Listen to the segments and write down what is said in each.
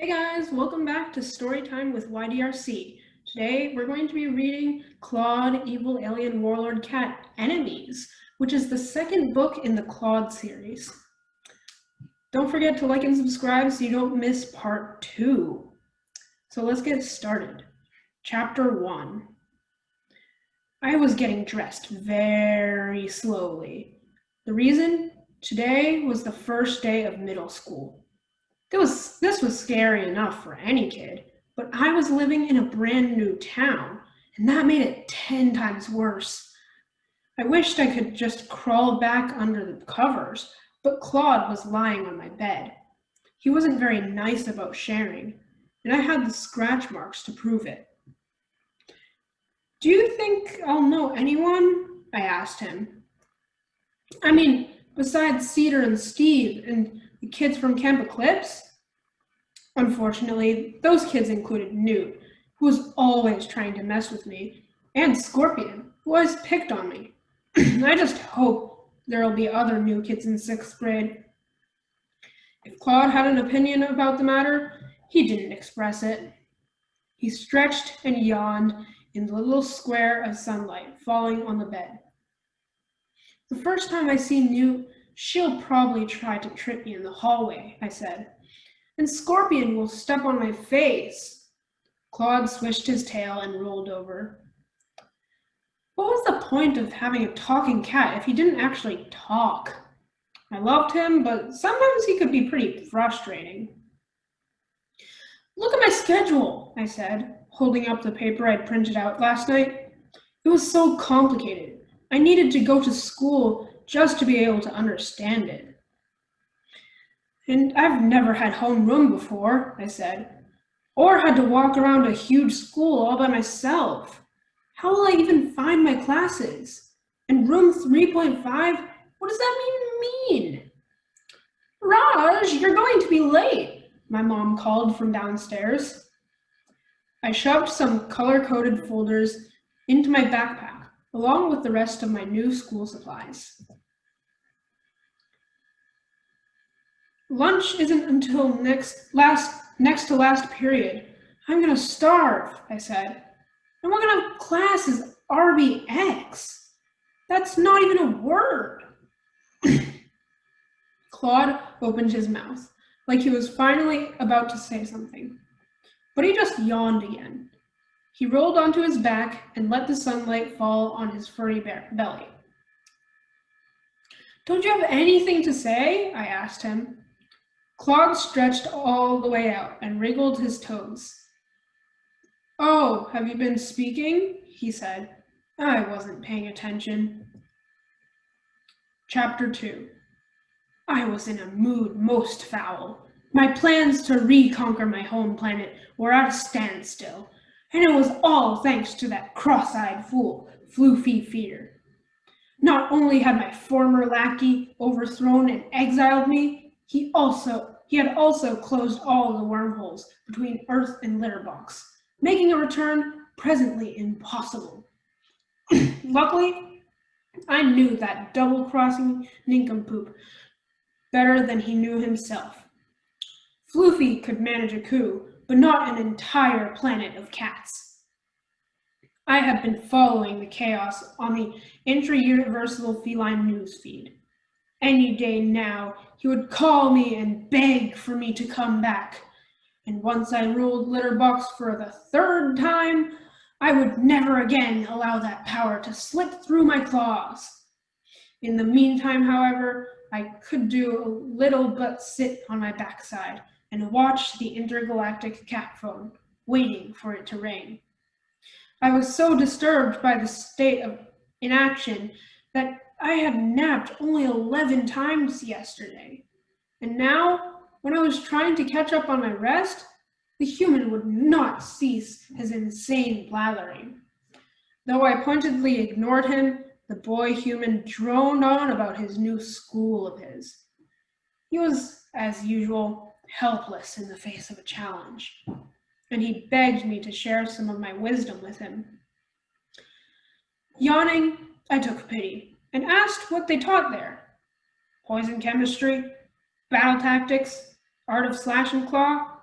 Hey guys, welcome back to Storytime with YDRC. Today we're going to be reading Klawde, Evil Alien Warlord Cat, Enemies, which is the second book in the Klawde series. Don't forget to like and subscribe so you don't miss part 2. So let's get started. Chapter 1. I was getting dressed very slowly. The reason? Today was the first day of middle school. This was scary enough for any kid, but I was living in a brand new town, and that made it 10 times worse. I wished I could just crawl back under the covers, but Klawde was lying on my bed. He wasn't very nice about sharing, and I had the scratch marks to prove it. "Do you think I'll know anyone?" I asked him. "I mean, besides Cedar and Steve and the kids from Camp Eclipse?" Unfortunately, those kids included Newt, who was always trying to mess with me, and Scorpion, who always picked on me. I just hope there'll be other new kids in 6th grade. If Klawde had an opinion about the matter, he didn't express it. He stretched and yawned in the little square of sunlight falling on the bed. "The first time I see Newt, she'll probably try to trip me in the hallway," I said. "And Scorpion will step on my face." Klawde swished his tail and rolled over. What was the point of having a talking cat if he didn't actually talk? I loved him, but sometimes he could be pretty frustrating. "Look at my schedule," I said, holding up the paper I'd printed out last night. It was so complicated. I needed to go to school just to be able to understand it. "And I've never had homeroom before," I said, "or had to walk around a huge school all by myself. How will I even find my classes? And room 3.5? What does that even mean?" "Raj, you're going to be late," my mom called from downstairs. I shoved some color-coded folders into my backpack, along with the rest of my new school supplies. "Lunch isn't until next to last period. I'm gonna starve," I said. "And we're gonna have class as RBX. That's not even a word." Klawde opened his mouth, like he was finally about to say something, but he just yawned again. He rolled onto his back and let the sunlight fall on his furry belly. "Don't you have anything to say?" I asked him. Klawde stretched all the way out and wriggled his toes. "Oh, have you been speaking?" he said. I wasn't paying attention. Chapter 2. I was in a mood most foul. My plans to reconquer my home planet were at a standstill, and it was all thanks to that cross-eyed fool, Floofy Fear. Not only had my former lackey overthrown and exiled me, he had also closed all the wormholes between Earth and Litterbox, making a return presently impossible. Luckily, I knew that double-crossing nincompoop better than he knew himself. Floofy could manage a coup, but not an entire planet of cats. I had been following the chaos on the intra-universal feline newsfeed. Any day now, he would call me and beg for me to come back. And once I ruled Litterbox for the 3rd time, I would never again allow that power to slip through my claws. In the meantime, however, I could do little but sit on my backside and watch the intergalactic cat phone, waiting for it to ring. I was so disturbed by the state of inaction that I had napped only 11 times yesterday. And now, when I was trying to catch up on my rest, the human would not cease his insane blathering. Though I pointedly ignored him, the boy human droned on about his new school of his. He was, as usual, helpless in the face of a challenge, and he begged me to share some of my wisdom with him. Yawning, I took pity and asked what they taught there. Poison chemistry, battle tactics, art of slash and claw.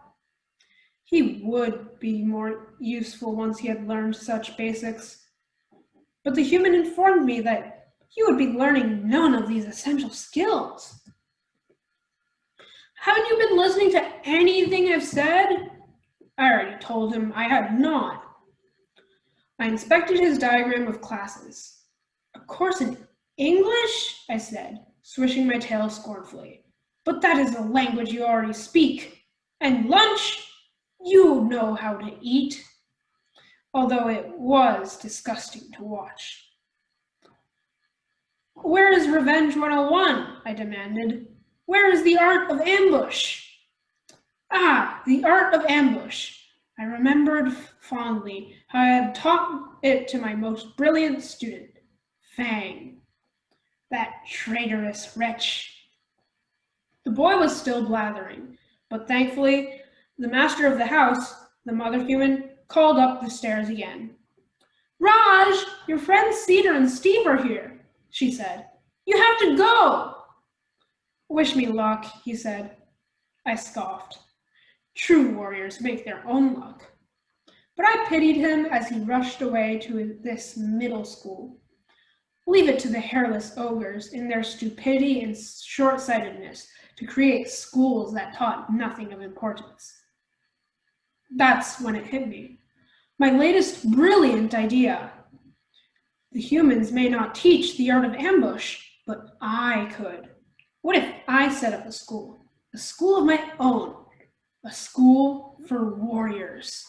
He would be more useful once he had learned such basics. But the human informed me that he would be learning none of these essential skills. Haven't you been listening to anything I've said? I already told him I had not. I inspected his diagram of classes. A course in English? I said, swishing my tail scornfully. But that is a language you already speak. And lunch? You know how to eat. Although it was disgusting to watch. Where is Revenge 101? I demanded. Where is the art of ambush? Ah, the art of ambush. I remembered fondly how I had taught it to my most brilliant student, Fang. That traitorous wretch. The boy was still blathering, but thankfully, the master of the house, the mother human, called up the stairs again. Raj, your friends Cedar and Steve are here, she said. You have to go. Wish me luck, he said. I scoffed. True warriors make their own luck. But I pitied him as he rushed away to this middle school. Leave it to the hairless ogres in their stupidity and short-sightedness to create schools that taught nothing of importance. That's when it hit me. My latest brilliant idea. The humans may not teach the art of ambush, but I could. What if I set up a school of my own, a school for warriors?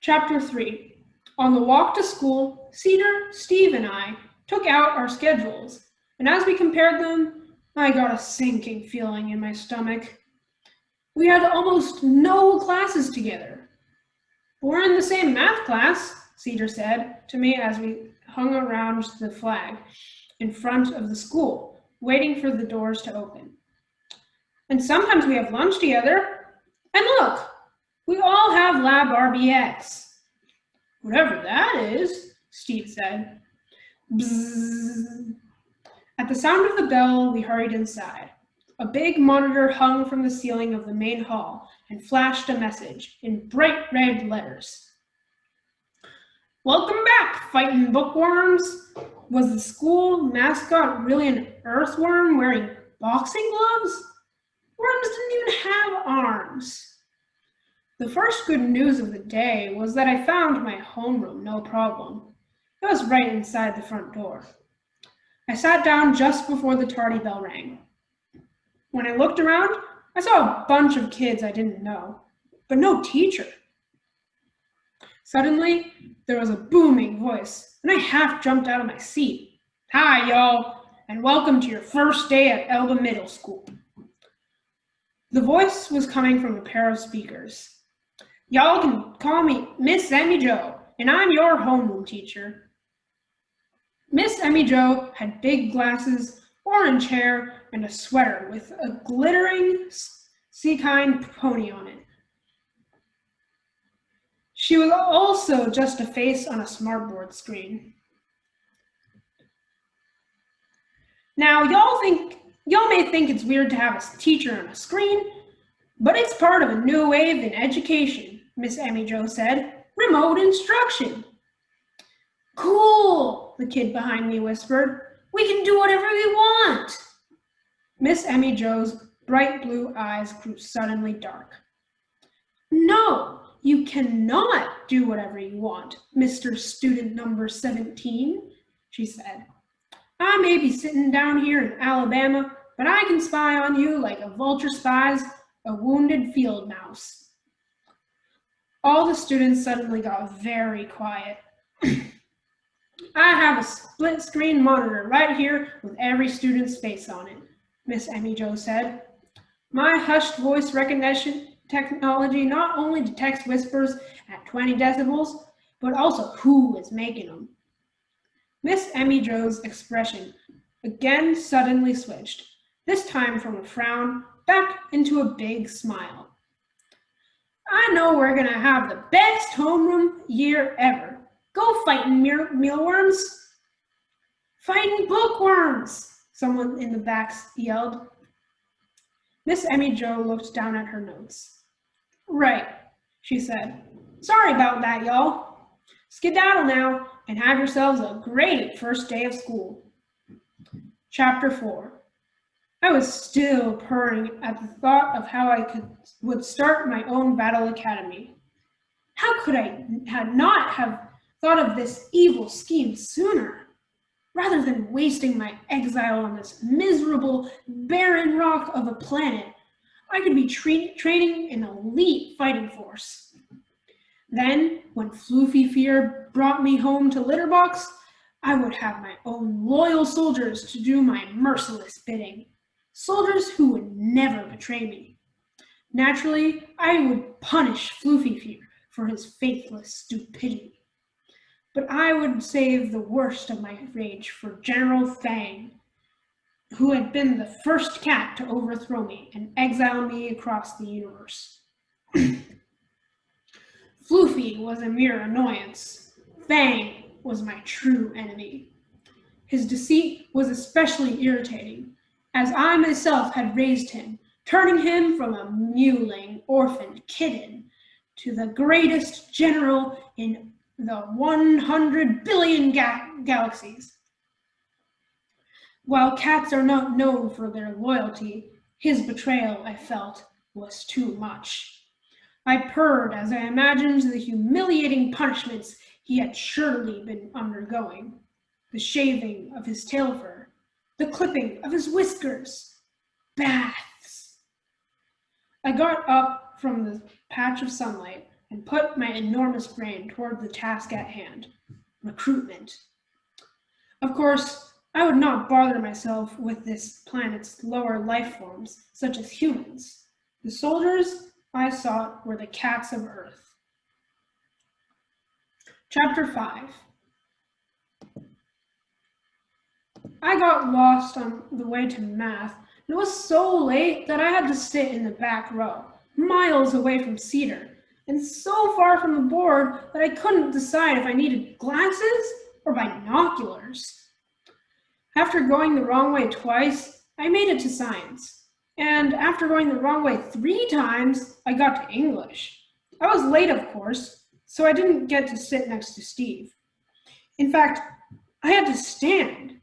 Chapter 3. On the walk to school, Cedar, Steve, and I took out our schedules, and as we compared them, I got a sinking feeling in my stomach. We had almost no classes together. We're in the same math class, Cedar said to me as we hung around the flag in front of the school, waiting for the doors to open. And sometimes we have lunch together. And look, we all have Lab RBX. Whatever that is, Steve said. Bzzz. At the sound of the bell, we hurried inside. A big monitor hung from the ceiling of the main hall and flashed a message in bright red letters. Welcome back, fighting bookworms. Was the school mascot really an earthworm wearing boxing gloves? Worms didn't even have arms. The first good news of the day was that I found my homeroom no problem. It was right inside the front door. I sat down just before the tardy bell rang. When I looked around, I saw a bunch of kids I didn't know, but no teacher. Suddenly, there was a booming voice, and I half jumped out of my seat. Hi, y'all, and welcome to your first day at Elba Middle School. The voice was coming from a pair of speakers. Y'all can call me Miss Emmy Jo, and I'm your homeroom teacher. Miss Emmy Jo had big glasses, orange hair, and a sweater with a glittering sea-kind pony on it. She was also just a face on a smartboard screen. Now, y'all may think it's weird to have a teacher on a screen, but it's part of a new wave in education, Miss Emmy Jo said. Remote instruction. Cool, the kid behind me whispered. We can do whatever we want. Miss Emmy Jo's bright blue eyes grew suddenly dark. No, you cannot do whatever you want, Mr. Student number 17, she said. I may be sitting down here in Alabama, but I can spy on you like a vulture spies a wounded field mouse. All the students suddenly got very quiet. I have a split screen monitor right here with every student's face on it, Miss Emmy Jo said. My hushed voice recognition technology not only detects whispers at 20 decibels, but also who is making them. Miss Emmy Jo's expression again suddenly switched, this time from a frown back into a big smile. I know we're gonna have the best homeroom year ever. Go fighting mealworms. Fighting bookworms, someone in the back yelled. Miss Emmy Jo looked down at her notes. Right, she said. Sorry about that, y'all. Skedaddle now and have yourselves a great first day of school. Chapter 4. I was still purring at the thought of how would start my own battle academy. How could I not have thought of this evil scheme sooner? Rather than wasting my exile on this miserable, barren rock of a planet, I could be training an elite fighting force. Then, when Floofy Fear brought me home to Litterbox, I would have my own loyal soldiers to do my merciless bidding. Soldiers who would never betray me. Naturally, I would punish Floofy Fear for his faithless stupidity. But I would save the worst of my rage for General Fang, who had been the first cat to overthrow me and exile me across the universe. Floofy was a mere annoyance. Fang was my true enemy. His deceit was especially irritating, as I myself had raised him, turning him from a mewling, orphaned kitten to the greatest general in the 100 billion galaxies. While cats are not known for their loyalty, his betrayal, I felt, was too much. I purred as I imagined the humiliating punishments he had surely been undergoing. The shaving of his tail fur, the clipping of his whiskers, baths. I got up from the patch of sunlight and put my enormous brain toward the task at hand, recruitment. Of course, I would not bother myself with this planet's lower life forms, such as humans. The soldiers I sought were the cats of Earth. Chapter 5. I got lost on the way to math, and it was so late that I had to sit in the back row, miles away from Cedar, and so far from the board that I couldn't decide if I needed glasses or binoculars. After going the wrong way twice, I made it to science. And after going the wrong way 3 times, I got to English. I was late, of course, so I didn't get to sit next to Steve. In fact, I had to stand.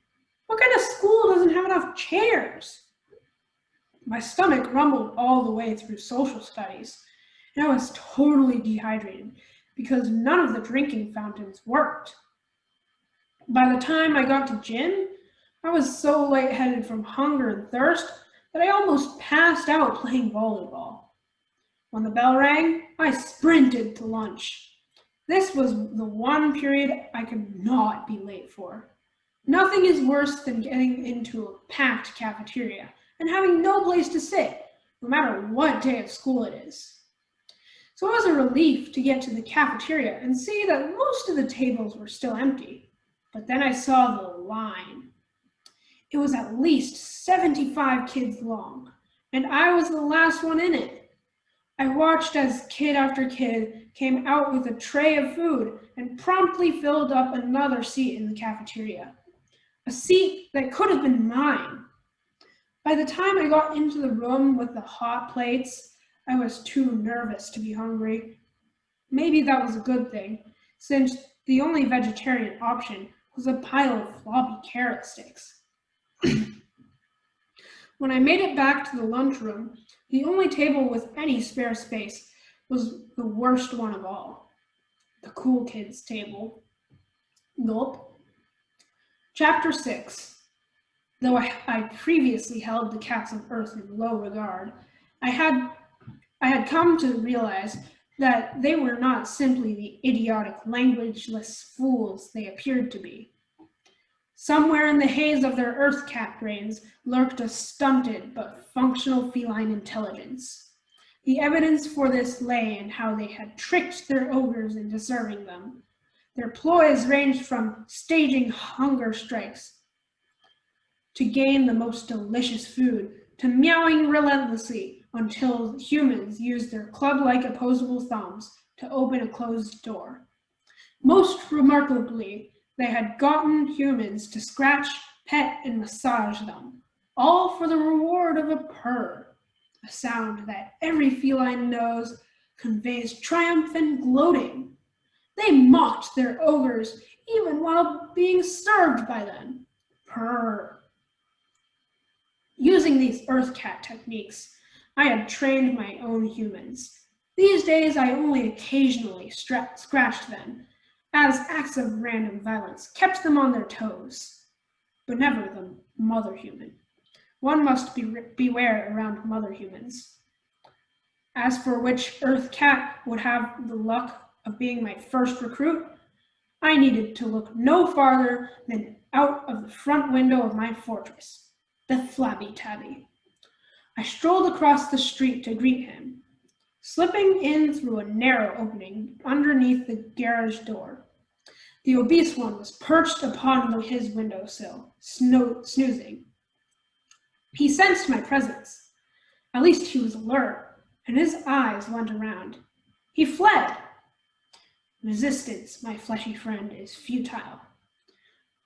What kind of school doesn't have enough chairs? My stomach rumbled all the way through social studies, and I was totally dehydrated because none of the drinking fountains worked. By the time I got to gym, I was so lightheaded from hunger and thirst that I almost passed out playing volleyball. When the bell rang, I sprinted to lunch. This was the one period I could not be late for. Nothing is worse than getting into a packed cafeteria and having no place to sit, no matter what day of school it is. So it was a relief to get to the cafeteria and see that most of the tables were still empty. But then I saw the line. It was at least 75 kids long, and I was the last one in it. I watched as kid after kid came out with a tray of food and promptly filled up another seat in the cafeteria. A seat that could have been mine. By the time I got into the room with the hot plates, I was too nervous to be hungry. Maybe that was a good thing, since the only vegetarian option was a pile of floppy carrot sticks. When I made it back to the lunchroom, the only table with any spare space was the worst one of all, the cool kids' table. Gulp. Chapter 6. Though I previously held the cats of Earth in low regard, I had come to realize that they were not simply the idiotic, languageless fools they appeared to be. Somewhere in the haze of their Earth cat brains lurked a stunted but functional feline intelligence. The evidence for this lay in how they had tricked their ogres into serving them. Their ploys ranged from staging hunger strikes to gain the most delicious food, to meowing relentlessly until humans used their club-like opposable thumbs to open a closed door. Most remarkably, they had gotten humans to scratch, pet, and massage them, all for the reward of a purr. a sound that every feline knows conveys triumph and gloating. They mocked their ogres even while being served by them. Purr. Using these earth cat techniques, I had trained my own humans. These days, I only occasionally scratched them, as acts of random violence kept them on their toes. But never the mother human. One must beware around mother humans. As for which earth cat would have the luck of being my first recruit, I needed to look no farther than out of the front window of my fortress, the Flabby Tabby. I strolled across the street to greet him, slipping in through a narrow opening underneath the garage door. The obese one was perched upon his windowsill, snoozing. He sensed my presence. At least he was alert, and his eyes went around. He fled. Resistance, my fleshy friend, is futile.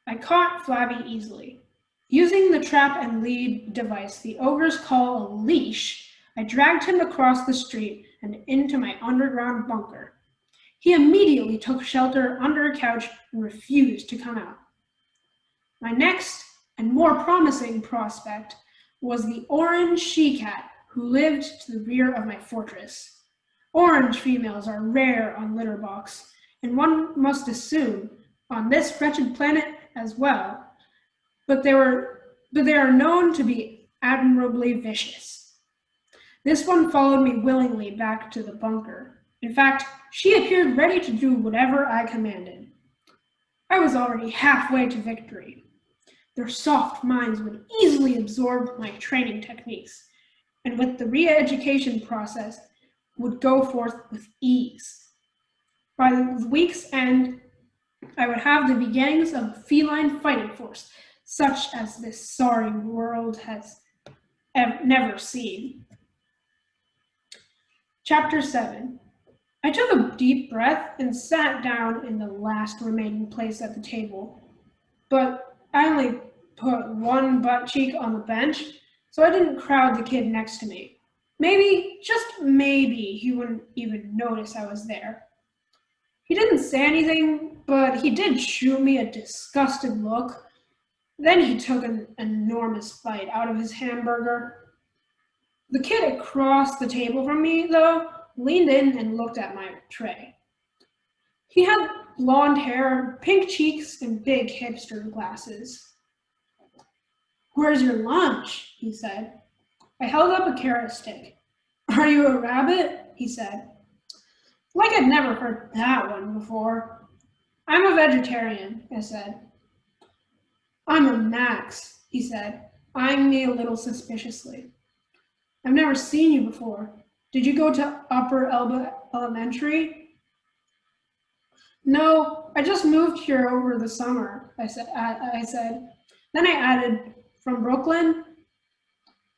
I caught Flabby easily. Using the trap and lead device the ogres call a leash, I dragged him across the street and into my underground bunker. He immediately took shelter under a couch and refused to come out. My next and more promising prospect was the orange she-cat who lived to the rear of my fortress. Orange females are rare on litter box, and one must assume on this wretched planet as well, but they are known to be admirably vicious. This one followed me willingly back to the bunker. In fact, she appeared ready to do whatever I commanded. I was already halfway to victory. Their soft minds would easily absorb my training techniques, and with the re-education process, would go forth with ease. By the week's end, I would have the beginnings of a feline fighting force, such as this sorry world has never seen. Chapter 7. I took a deep breath and sat down in the last remaining place at the table, but I only put one butt cheek on the bench, so I didn't crowd the kid next to me. Maybe, just maybe, he wouldn't even notice I was there. He didn't say anything, but he did shoot me a disgusted look. Then he took an enormous bite out of his hamburger. The kid across the table from me, though, leaned in and looked at my tray. He had blonde hair, pink cheeks, and big hipster glasses. "Where's your lunch?" he said. I held up a carrot stick. "Are you a rabbit?" he said. Like I'd never heard that one before. "I'm a vegetarian," I said. "I'm a Max," he said, eyeing me a little suspiciously. "I've never seen you before. Did you go to Upper Elba Elementary?" "No, I just moved here over the summer," I said. Then I added, "From Brooklyn?"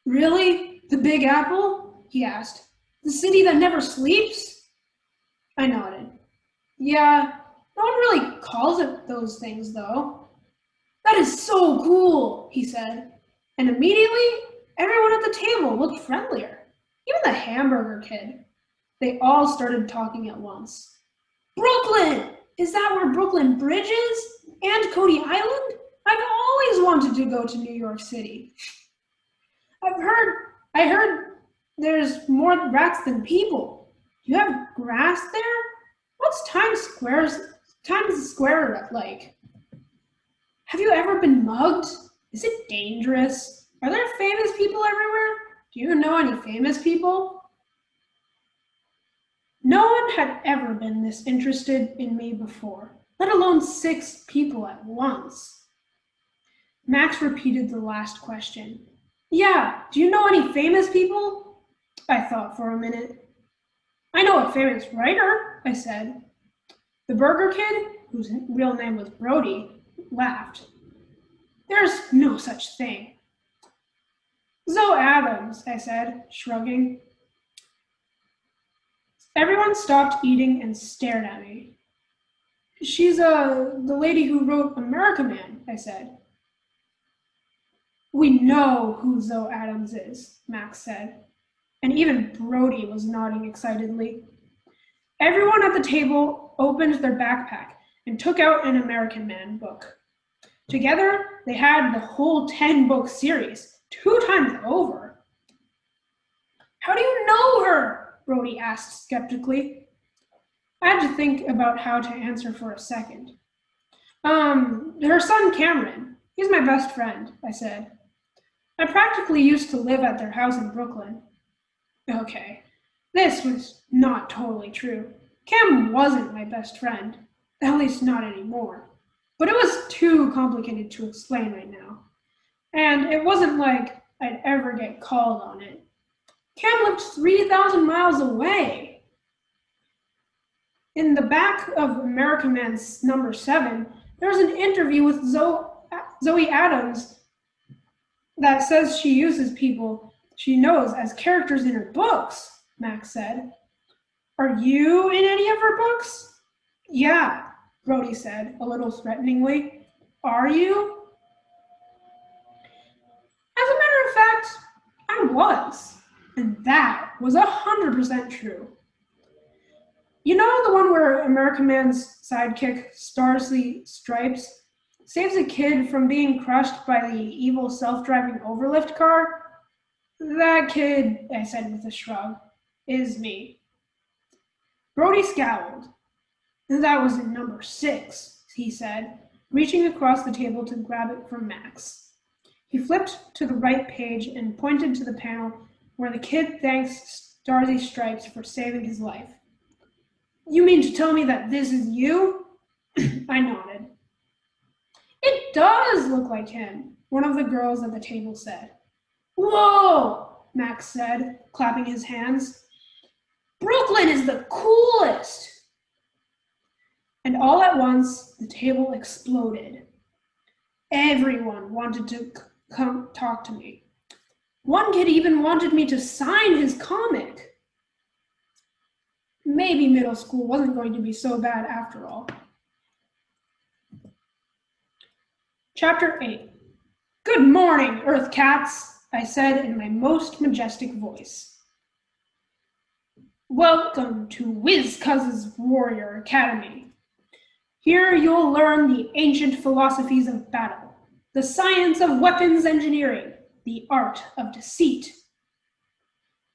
"Really? The Big Apple?" he asked. "The city that never sleeps?" I nodded. "Yeah, no one really calls it those things, though." "That is so cool," he said. And immediately, everyone at the table looked friendlier. Even the hamburger kid. They all started talking at once. "Brooklyn! Is that where Brooklyn Bridge is? And Coney Island? I've always wanted to go to New York City." I heard there's more rats than people. Do you have grass there? What's Times Square like? Have you ever been mugged? Is it dangerous? Are there famous people everywhere? Do you know any famous people? No one had ever been this interested in me before, let alone 6 people at once. Max repeated the last question. "Yeah, do you know any famous people?" I thought for a minute. "I know a famous writer," I said. The burger kid, whose real name was Brody, laughed. "There's no such thing." "Zoe Adams," I said, shrugging. Everyone stopped eating and stared at me. "She's the lady who wrote America Man," I said. "We know who Zoe Adams is," Max said. and even Brody was nodding excitedly. Everyone at the table opened their backpack and took out an American Man book. Together, they had the whole 10-book series, 2 times over. How do you know her? Brody asked skeptically. I had to think about how to answer for a second. Her son Cameron. He's my best friend, I said. I practically used to live at their house in Brooklyn. Okay, this was not totally true. Cam wasn't my best friend, at least not anymore. But it was too complicated to explain right now. And it wasn't like I'd ever get called on it. Cam lived 3,000 miles away. In the back of American Man's number 7, there was an interview with Zoe Adams that says she uses people she knows as characters in her books, Max said. Are you in any of her books? Yeah, Brody said, a little threateningly. Are you? As a matter of fact, I was. And that was 100% true. You know the one where American Man's sidekick, Starsley Stripes, saves a kid from being crushed by the evil self-driving overlift car? That kid, I said with a shrug, is me. Brody scowled. That was in number 6, he said, reaching across the table to grab it from Max. He flipped to the right page and pointed to the panel where the kid thanks Starly Stripes for saving his life. You mean to tell me that this is you? I nodded. It does look like him, one of the girls at the table said. Whoa, Max said, clapping his hands. Brooklyn is the coolest! And all at once, the table exploded. Everyone wanted to come talk to me. One kid even wanted me to sign his comic. Maybe middle school wasn't going to be so bad after all. Chapter 8. Good morning, Earth Cats, I said in my most majestic voice. Welcome to WizCuz's Warrior Academy. Here you'll learn the ancient philosophies of battle, the science of weapons engineering, the art of deceit,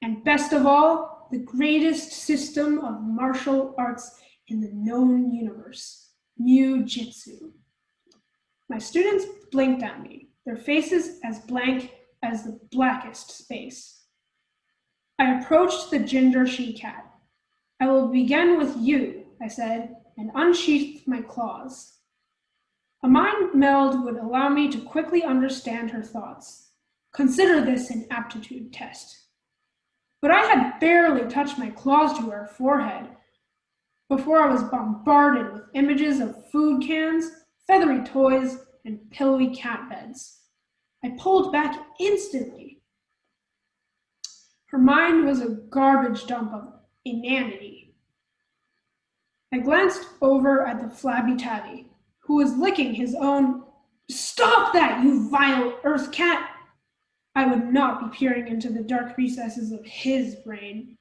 and best of all, the greatest system of martial arts in the known universe, Jiu-Jitsu. My students blinked at me, their faces as blank as the blackest space. I approached the ginger she-cat. I will begin with you, I said, and unsheathed my claws. A mind meld would allow me to quickly understand her thoughts. Consider this an aptitude test. But I had barely touched my claws to her forehead before I was bombarded with images of food cans, feathery toys, and pillowy cat beds. I pulled back instantly. Her mind was a garbage dump of inanity. I glanced over at the flabby tabby, who was licking his own. Stop that, you vile earth cat! I would not be peering into the dark recesses of his brain.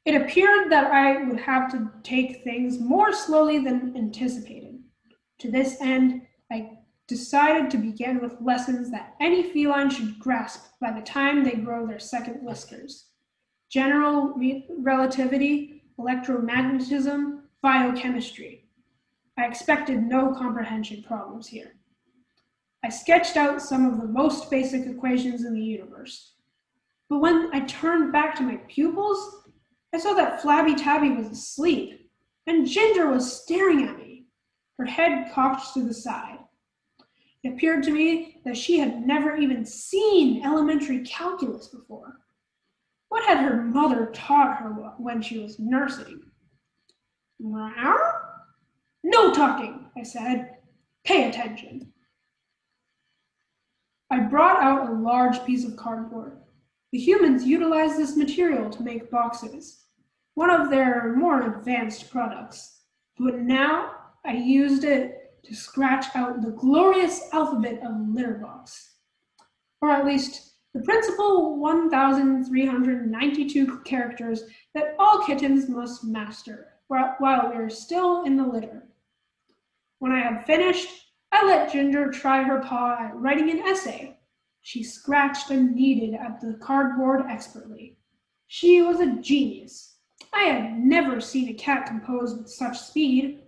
It appeared that I would have to take things more slowly than anticipated. To this end, I decided to begin with lessons that any feline should grasp by the time they grow their second whiskers. General relativity, electromagnetism, biochemistry. I expected no comprehension problems here. I sketched out some of the most basic equations in the universe. But when I turned back to my pupils, I saw that Flabby Tabby was asleep, and Ginger was staring at me, her head cocked to the side. It appeared to me that she had never even seen elementary calculus before. What had her mother taught her when she was nursing? Meow? No talking, I said. Pay attention. I brought out a large piece of cardboard. The humans utilized this material to make boxes, one of their more advanced products. But now I used it to scratch out the glorious alphabet of litter box. Or at least The principal 1,392 characters that all kittens must master while we are still in the litter. When I had finished, I let Ginger try her paw at writing an essay. She scratched and kneaded at the cardboard expertly. She was a genius. I had never seen a cat compose with such speed.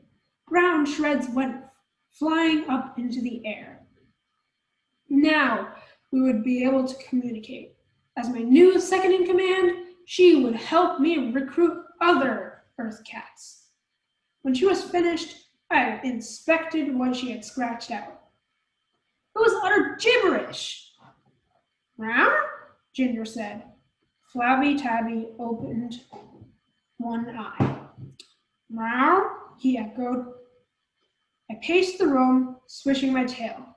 Brown shreds went flying up into the air. Now we would be able to communicate. As my new second in command, she would help me recruit other Earth cats. When she was finished, I inspected what she had scratched out. It was utter gibberish. Meow? Ginger said. Flabby Tabby opened one eye. Meow? He echoed. I paced the room, swishing my tail.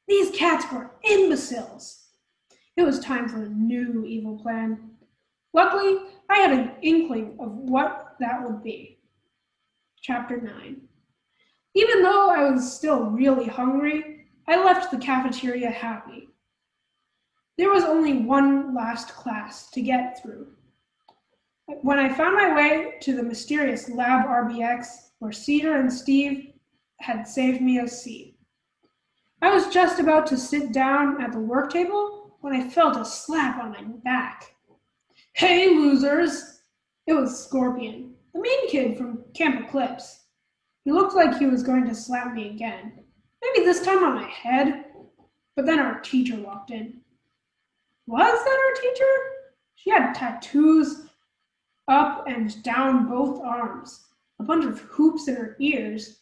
These cats were imbeciles. It was time for a new evil plan. Luckily, I had an inkling of what that would be. Chapter 9. Even though I was still really hungry, I left the cafeteria happy. There was only one last class to get through. When I found my way to the mysterious Lab RBX, where Cedar and Steve had saved me a seat, I was just about to sit down at the work table when I felt a slap on my back. Hey, losers! It was Scorpion, the main kid from Camp Eclipse. He looked like he was going to slap me again, maybe this time on my head, but then our teacher walked in. Was that our teacher? She had tattoos up and down both arms, a bunch of hoops in her ears,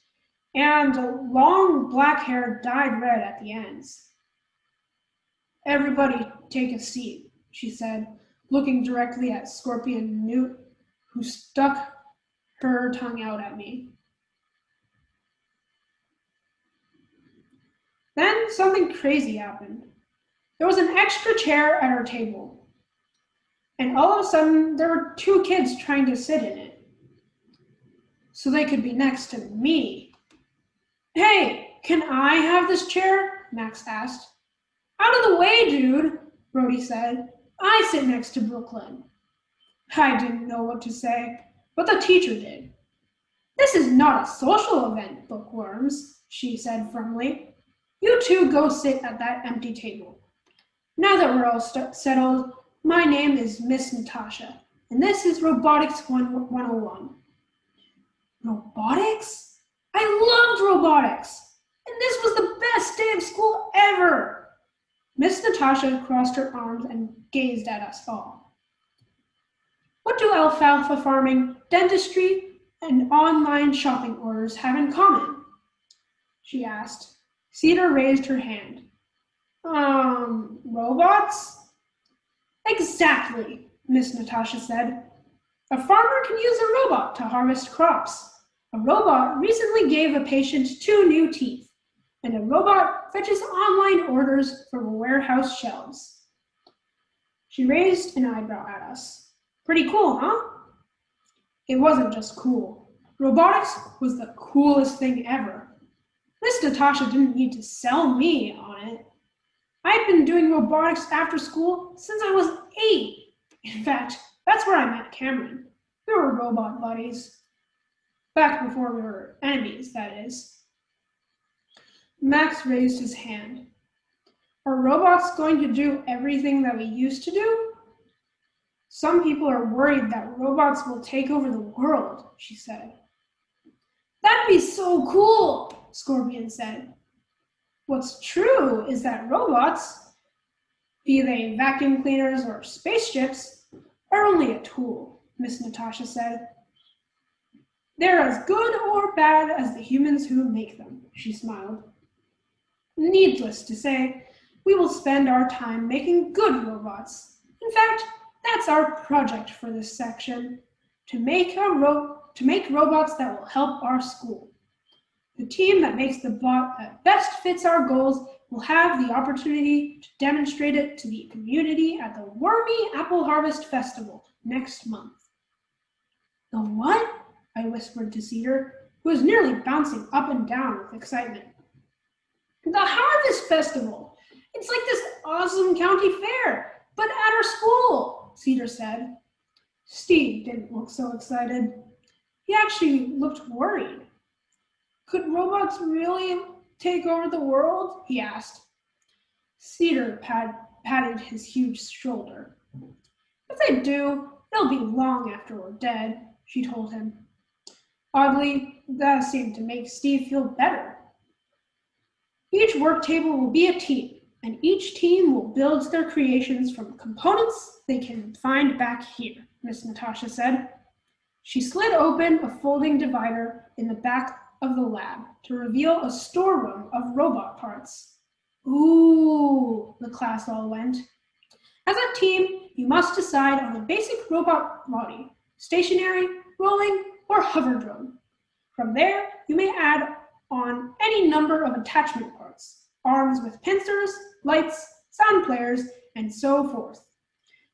and long black hair dyed red at the ends. Everybody take a seat, she said, looking directly at Scorpion Newt, who stuck her tongue out at me. Then something crazy happened. There was an extra chair at our table, and all of a sudden there were two kids trying to sit in it, so they could be next to me. Hey, can I have this chair? Max asked. Out of the way, dude, Brody said. I sit next to Brooklyn. I didn't know what to say, but the teacher did. This is not a social event, bookworms, she said firmly. You two go sit at that empty table. Now that we're all settled, my name is Miss Natasha, and this is Robotics 101. Robotics? I loved robotics, and this was the best day of school ever. Miss Natasha crossed her arms and gazed at us all. What do alfalfa farming, dentistry, and online shopping orders have in common? She asked. Cedar raised her hand. Robots? Exactly, Miss Natasha said. A farmer can use a robot to harvest crops. A robot recently gave a patient 2 new teeth, and a robot fetches online orders from warehouse shelves. She raised an eyebrow at us. Pretty cool, huh? It wasn't just cool. Robotics was the coolest thing ever. Miss Natasha didn't need to sell me on it. I'd been doing robotics after school since I was 8. In fact, that's where I met Cameron. We were robot buddies. Back before we were enemies, that is. Max raised his hand. Are robots going to do everything that we used to do? Some people are worried that robots will take over the world, she said. That'd be so cool, Scorpion said. What's true is that robots, be they vacuum cleaners or spaceships, are only a tool, Miss Natasha said. They're as good or bad as the humans who make them, she smiled. Needless to say, we will spend our time making good robots. In fact, that's our project for this section, to make robots that will help our school. The team that makes the bot that best fits our goals will have the opportunity to demonstrate it to the community at the Wormy Apple Harvest Festival next month. The what? I whispered to Cedar, who was nearly bouncing up and down with excitement. The Harvest Festival. It's like this awesome county fair, but at our school, Cedar said. Steve didn't look so excited. He actually looked worried. Could robots really take over the world? He asked. Cedar patted his huge shoulder. If they do, it'll be long after we're dead, she told him. Oddly, that seemed to make Steve feel better. Each work table will be a team, and each team will build their creations from components they can find back here, Miss Natasha said. She slid open a folding divider in the back of the lab to reveal a storeroom of robot parts. Ooh, the class all went. As a team, you must decide on a basic robot body, stationary, rolling, or hover drone. From there, you may add on any number of attachment parts, arms with pincers, lights, sound players, and so forth.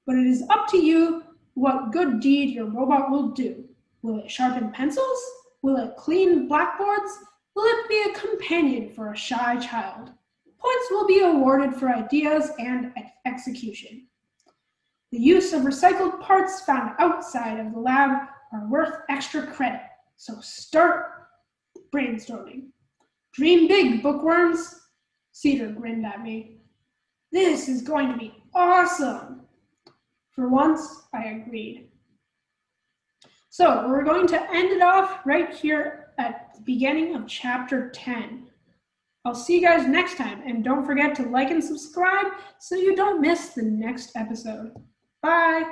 But it is up to you what good deed your robot will do. Will it sharpen pencils? Will it clean blackboards? Will it be a companion for a shy child? Points will be awarded for ideas and execution. The use of recycled parts found outside of the lab are worth extra credit, so start brainstorming. Dream big, bookworms. Cedar grinned at me. This is going to be awesome. For once, I agreed. So we're going to end it off right here at the beginning of chapter 10. I'll see you guys next time, and don't forget to like and subscribe so you don't miss the next episode. Bye.